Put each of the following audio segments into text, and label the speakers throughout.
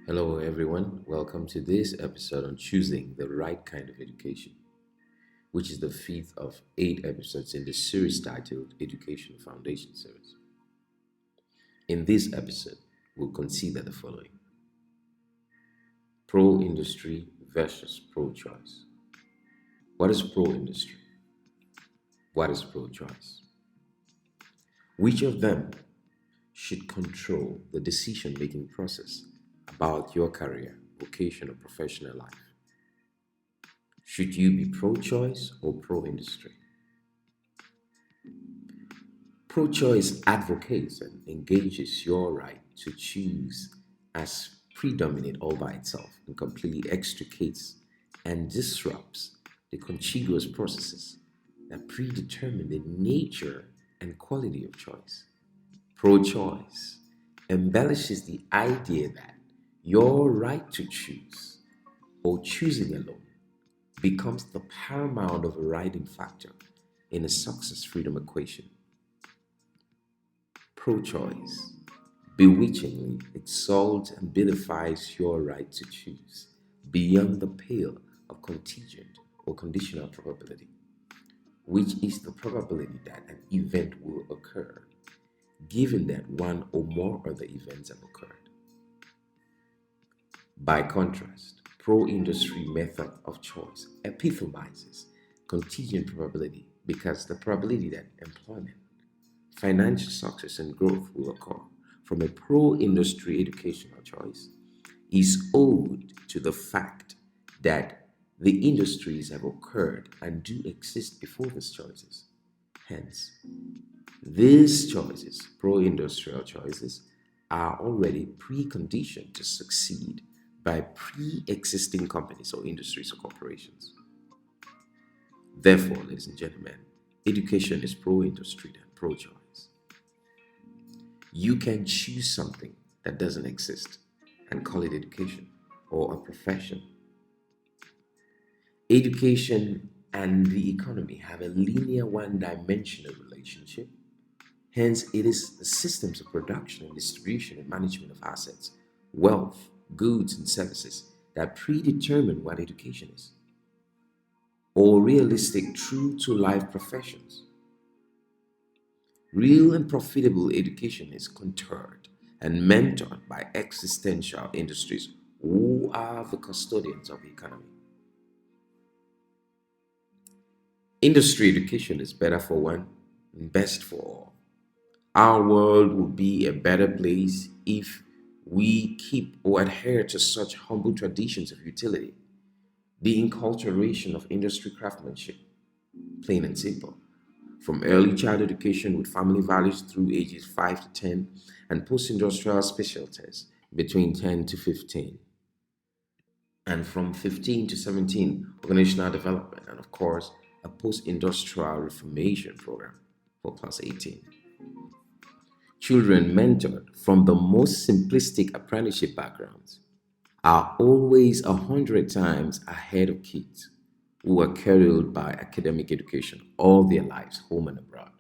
Speaker 1: Hello, everyone. Welcome to this episode on choosing the right kind of education, which is the fifth of 8 episodes in the series titled Education Foundation Series. In this episode, we'll consider the following: pro industry versus pro choice. What is pro industry? What is pro choice? Which of them should control the decision making process about your career, vocation, or professional life? Should you be pro choice or pro industry? Pro choice advocates and engages your right to choose as predominant all by itself and completely extricates and disrupts the contiguous processes that predetermine the nature and quality of choice. Pro choice embellishes the idea that your right to choose or choosing alone becomes the paramount overriding factor in a success freedom equation. Pro choice bewitchingly exalts and beatifies your right to choose beyond the pale of contingent or conditional probability, which is the probability that an event will occur, given that one or more other events have occurred. By contrast, pro-industry method of choice epitomizes contingent probability because the probability that employment, financial success, and growth will occur from a pro-industry educational choice is owed to the fact that the industries have occurred and do exist before these choices. Hence, these choices, pro industrial choices, are already preconditioned to succeed by pre existing companies or industries or corporations. Therefore, ladies and gentlemen, education is pro industry than pro choice. You can choose something that doesn't exist and call it education or a profession. Education and the economy have a linear one dimensional relationship. Hence, it is the systems of production and distribution and management of assets, wealth, goods, and services that predetermine what education is, or realistic, true to life professions. Real and profitable education is contoured and mentored by existential industries who are the custodians of the economy. Industry education is better for one and best for all. Our world would be a better place if we keep or adhere to such humble traditions of utility, the inculturation of industry craftsmanship, plain and simple. From early child education with family values through ages 5 to 10, and post industrial specialties between 10 to 15, and from 15 to 17, organizational development, and of course, a post industrial reformation program for plus 18. Children mentored from the most simplistic apprenticeship backgrounds are always 100 times ahead of kids who are carried by academic education all their lives, home and abroad.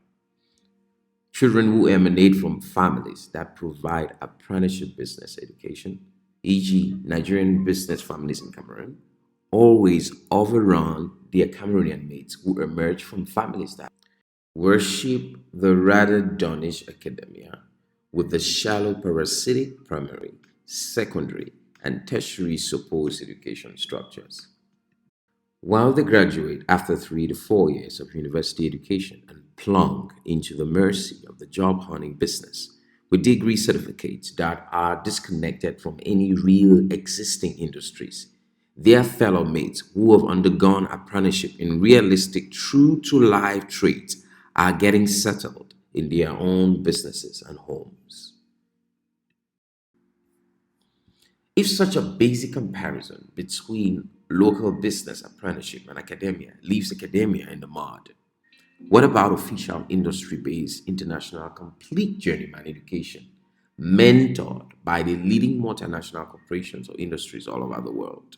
Speaker 1: Children who emanate from families that provide apprenticeship business education, e.g., Nigerian business families in Cameroon, always overrun their Cameroonian mates who emerge from families that worship the rather dunnish academia with the shallow parasitic primary, secondary, and tertiary supposed education structures. While they graduate after 3 to 4 years of university education and plunge into the mercy of the job hunting business with degree certificates that are disconnected from any real existing industries, their fellow mates who have undergone apprenticeship in realistic, true to life trades are getting settled in their own businesses and homes. If such a basic comparison between local business apprenticeship and academia leaves academia in the mud, what about official industry based international complete journeyman education mentored by the leading multinational corporations or industries all over the world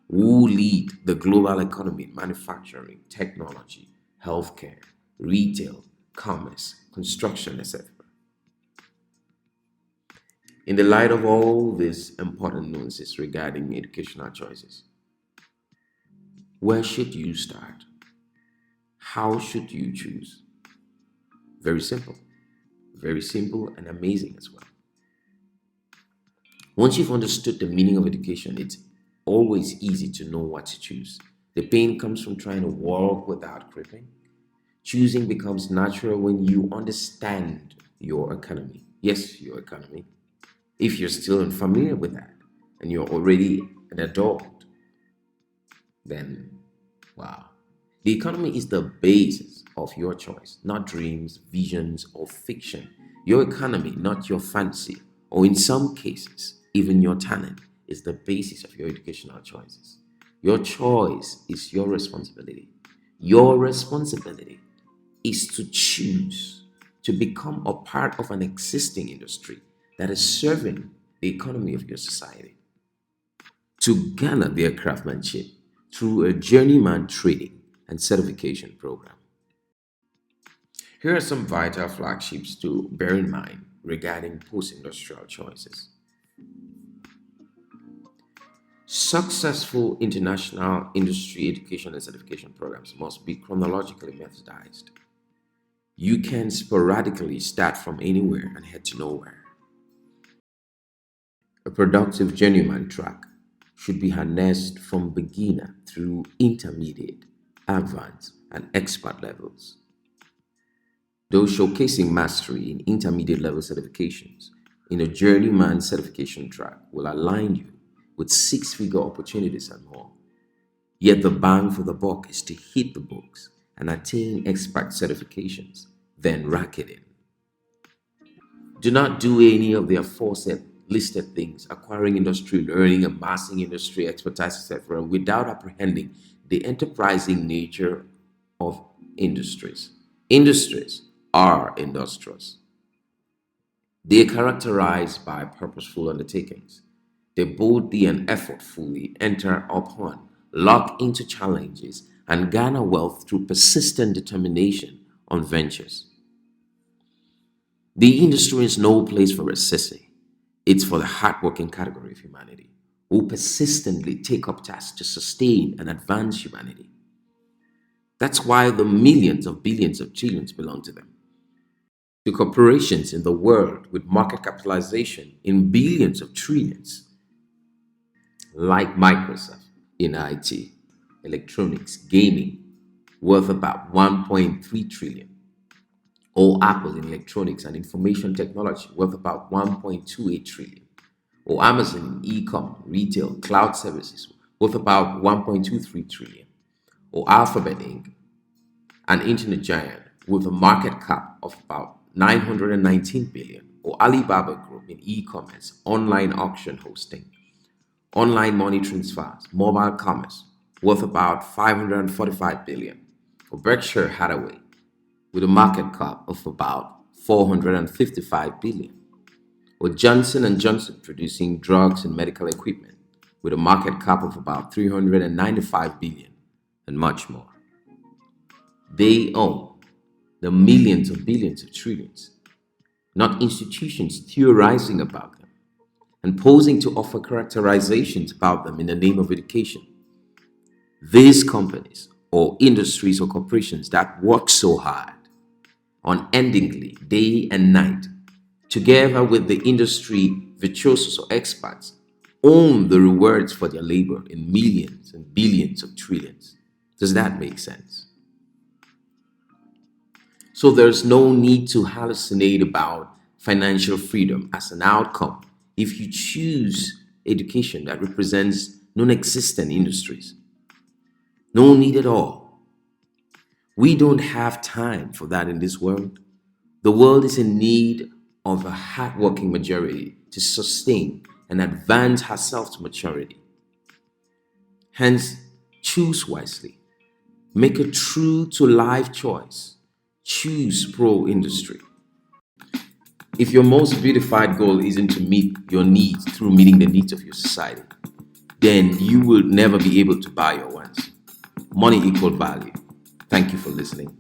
Speaker 1: who lead the global economy in manufacturing, technology, healthcare, retail, commerce, construction, etc.? In the light of all these important nuances regarding educational choices, where should you start? How should you choose? Very simple and amazing as well. Once you've understood the meaning of education, it's always easy to know what to choose. The pain comes from trying to walk without creeping. Choosing becomes natural when you understand your economy. Yes, your economy. If you're still unfamiliar with that and you're already an adult, then wow. The economy is the basis of your choice, not dreams, visions, or fiction. Your economy, not your fancy, or in some cases, even your talent, is the basis of your educational choices. Your choice is your responsibility. Your responsibility is to choose to become a part of an existing industry that is serving the economy of your society, to garner their craftsmanship through a journeyman training and certification program. Here are some vital flagships to bear in mind regarding post industrial choices. Successful international industry education and certification programs must be chronologically methodized. You can sporadically start from anywhere and head to nowhere. A productive journeyman track should be harnessed from beginner through intermediate, advanced, and expert levels. Those showcasing mastery in intermediate level certifications in a journeyman certification track will align you with six-figure opportunities and more. Yet the bang for the buck is to hit the books and attain expert certifications, then rack it in. Do not do any of the aforesaid listed things, acquiring industry learning, amassing industry expertise, etc., without apprehending the enterprising nature of industries. Industries are industrious. They are characterized by purposeful undertakings. They boldly and effortfully enter upon, lock into challenges, and garner wealth through persistent determination on ventures. The industry is no place for a sissy. It's for the hardworking category of humanity who persistently take up tasks to sustain and advance humanity. That's why the millions of billions of trillions belong to them. To corporations in the world with market capitalization in billions of trillions, like Microsoft in IT, electronics, gaming, worth about 1.3 trillion, or Apple in electronics and information technology, worth about 1.28 trillion, or Amazon in e-com, retail, cloud services, worth about 1.23 trillion, or Alphabet Inc., an internet giant with a market cap of about 919 billion, or Alibaba Group in e-commerce, online auction hosting, online money transfers, mobile commerce, worth about 545 billion, or Berkshire Hathaway with a market cap of about 455 billion, or Johnson and Johnson producing drugs and medical equipment with a market cap of about 395 billion, and much more. They own the millions of billions of trillions, not institutions theorizing about them and posing to offer characterizations about them in the name of education. These companies or industries or corporations that work so hard, unendingly, day and night, together with the industry virtuosos or experts, own the rewards for their labor in millions and billions of trillions. Does that make sense? So there's no need to hallucinate about financial freedom as an outcome if you choose education that represents non existent industries. No need at all. We don't have time for that in this world. The world is in need of a hardworking majority to sustain and advance herself to maturity. Hence, choose wisely. Make a true to life choice. Choose pro industry. If your most beautified goal isn't to meet your needs through meeting the needs of your society, then you will never be able to buy your wants. Money equal value. Thank you for listening.